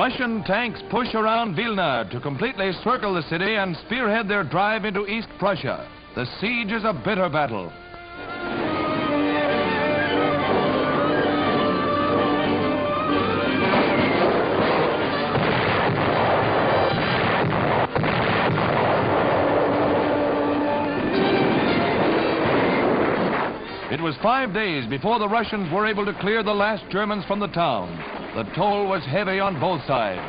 Russian tanks push around Vilna to completely circle the city and spearhead their drive into East Prussia. The siege is a bitter battle. It was 5 days before the Russians were able to clear the last Germans from the town. The toll was heavy on both sides.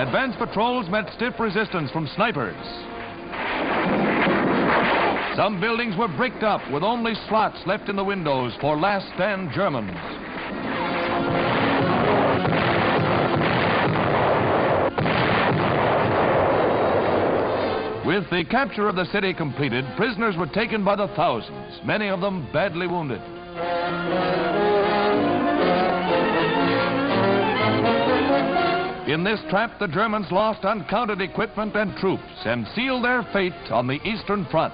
Advance patrols met stiff resistance from snipers. Some buildings were bricked up with only slots left in the windows for last stand Germans. With the capture of the city completed, prisoners were taken by the thousands, many of them badly wounded. In this trap, the Germans lost uncounted equipment and troops and sealed their fate on the Eastern Front.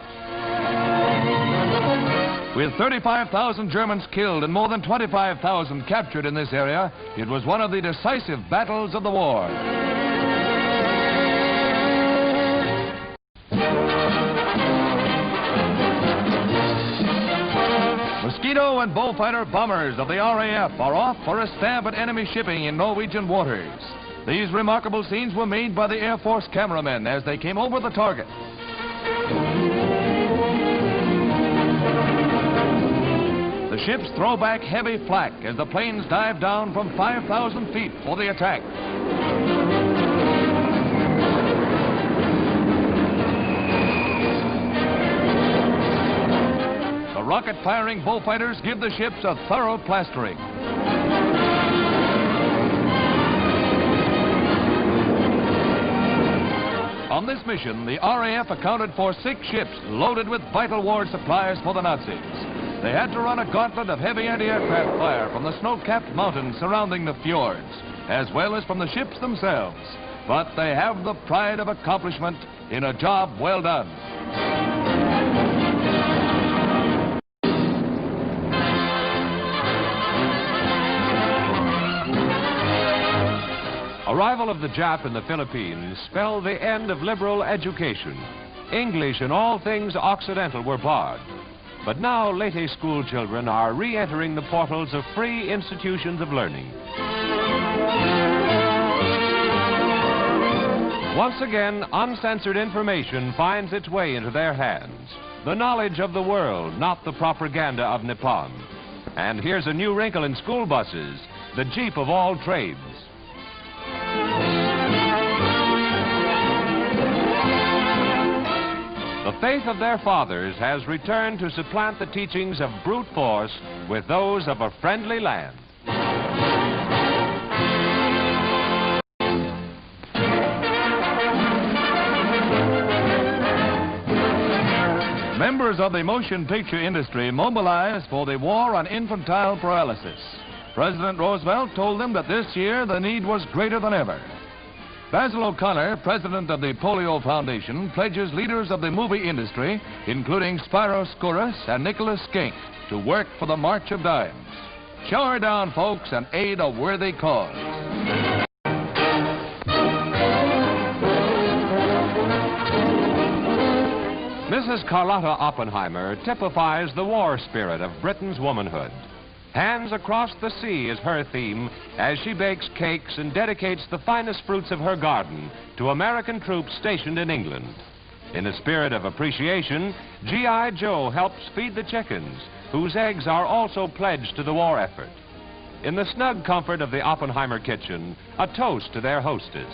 With 35,000 Germans killed and more than 25,000 captured in this area, it was one of the decisive battles of the war. Mosquito and Beau-fighter bombers of the R.A.F. are off for a stab at enemy shipping in Norwegian waters. These remarkable scenes were made by the Air Force cameramen as they came over the target. The ships throw back heavy flak as the planes dive down from 5,000 feet for the attack. Rocket-firing Beau-fighters give the ships a thorough plastering. On this mission, the RAF accounted for 6 ships loaded with vital war supplies for the Nazis. They had to run a gauntlet of heavy anti-aircraft fire from the snow-capped mountains surrounding the fjords, as well as from the ships themselves. But they have the pride of accomplishment in a job well done. Arrival of the Jap in the Philippines spelled the end of liberal education. English and all things Occidental were barred. But now Leyte school children are re-entering the portals of free institutions of learning. Once again, uncensored information finds its way into their hands. The knowledge of the world, not the propaganda of Nippon. And here's a new wrinkle in school buses, the Jeep of all trades. The faith of their fathers has returned to supplant the teachings of brute force with those of a friendly land. Members of the motion picture industry mobilized for the war on infantile paralysis. President Roosevelt told them that this year the need was greater than ever. Basil O'Connor, president of the Polio Foundation, pledges leaders of the movie industry, including Spyro Skouras and Nicholas Skink, to work for the March of Dimes. Shower down, folks, and aid a worthy cause. Mrs. Carlotta Oppenheimer typifies the war spirit of Britain's womanhood. Hands across the sea is her theme as she bakes cakes and dedicates the finest fruits of her garden to American troops stationed in England. In a spirit of appreciation, G.I. Joe helps feed the chickens, whose eggs are also pledged to the war effort. In the snug comfort of the Oppenheimer kitchen, a toast to their hostess.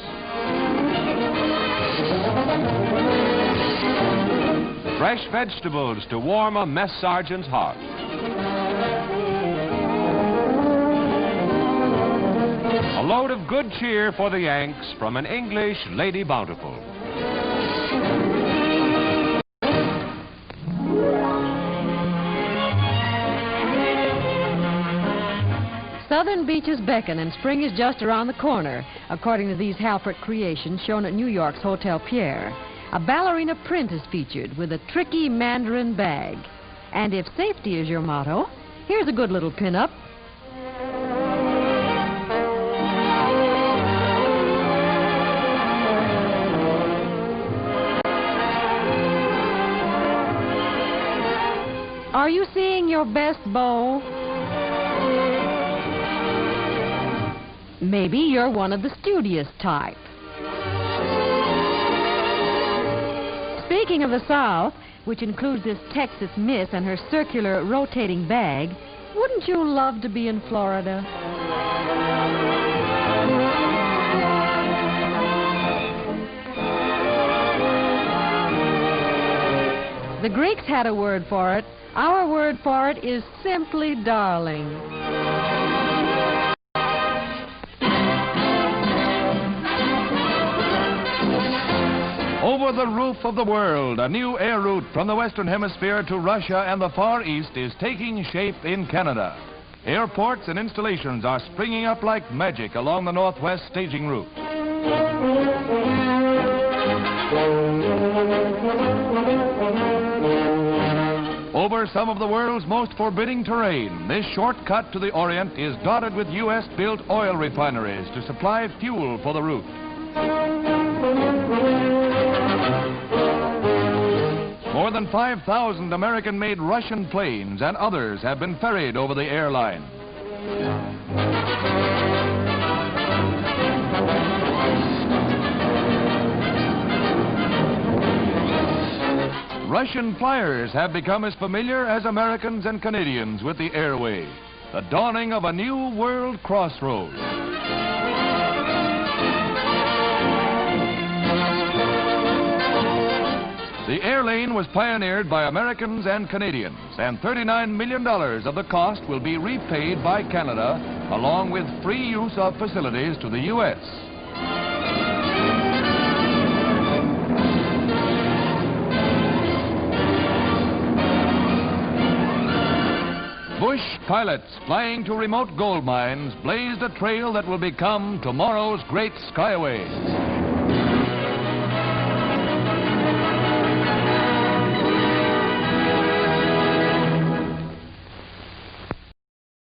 Fresh vegetables to warm a mess sergeant's heart. A load of good cheer for the Yanks from an English Lady Bountiful. Southern beaches beckon and spring is just around the corner, according to these Halford creations shown at New York's Hotel Pierre. a ballerina print is featured with a tricky mandarin bag. And if safety is your motto, here's a good little pin-up. Are you seeing your best beau? Maybe you're one of the studious type. Speaking of the South, which includes this Texas Miss and her circular rotating bag, wouldn't you love to be in Florida? The Greeks had a word for it. Our word for it is simply darling. Over the roof of the world, a new air route from the Western Hemisphere to Russia and the Far East is taking shape in Canada. Airports and installations are springing up like magic along the Northwest staging route. Over some of the world's most forbidding terrain, this shortcut to the Orient is dotted with U.S.-built oil refineries to supply fuel for the route. More than 5,000 American-made Russian planes and others have been ferried over the airline. Russian flyers have become as familiar as Americans and Canadians with the airway. The dawning of a new world crossroads. The air lane was pioneered by Americans and Canadians, and $39 million of the cost will be repaid by Canada, along with free use of facilities to the U.S. Bush pilots flying to remote gold mines blazed a trail that will become tomorrow's great skyway.